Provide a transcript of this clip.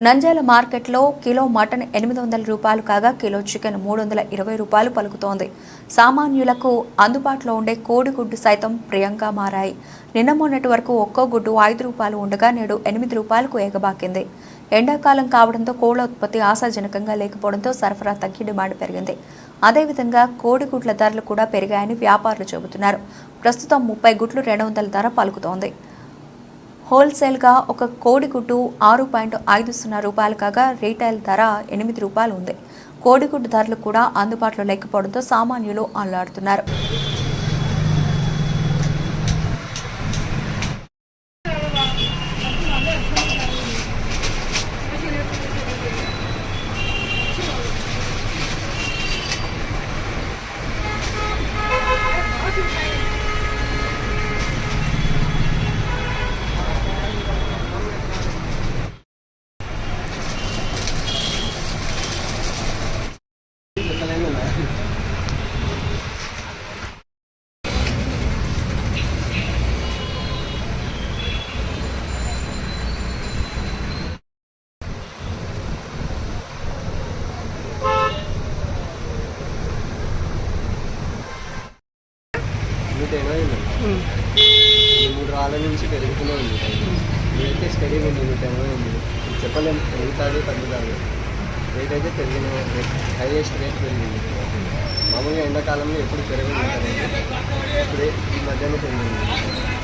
నంద్యాల మార్కెట్లో kilo mutton 800 రూపాయలు కాగా కిలో చికెన్ 320 రూపాయలు పలుకుతోంది. సామాన్యులకు అందుబాటులో ఉండే కోడిగుడ్డు సైతం ప్రియంగా మారాయి. నిన్న మొన్నటి వరకు ఒక్కో గుడ్డు 5 రూపాయలు ఉండగా నేడు 8 రూపాయలకు ఎగబాకింది. ఎండాకాలం కావడంతో కోళ్ల ఉత్పత్తి ఆశాజనకంగా లేకపోవడంతో సరఫరా తగ్గి డిమాండ్ పెరిగింది. అదేవిధంగా కోడిగుడ్ల ధరలు కూడా పెరిగాయని వ్యాపారులు చెబుతున్నారు. ప్రస్తుతం 30 గుడ్లు 200 ధర పలుకుతోంది. హోల్సేల్గా ఒక కోడిగుడ్డు 6.50 రూపాయలు కాగా రీటైల్ ధర 8 రూపాయలు ఉంది. కోడిగుడ్డు ధరలు కూడా అందుబాటులో లేకపోవడంతో సామాన్యులు అల్లాడుతున్నారు. మూడు రాళ్ళ నుంచి పెరుగుతూనే ఉంది. రేట్ స్టడీ ఉంది, 180 ఉంది. చెప్పలేము పెరుగుతాడు తగ్గుతాడు. రేట్ అయితే పెరిగిన హైయెస్ట్ రేట్ పెరిగింది. మామూలుగా ఎండాకాలంలో ఎప్పుడు పెరగదు, ఇప్పుడే ఈ మధ్యలో పెరిగింది.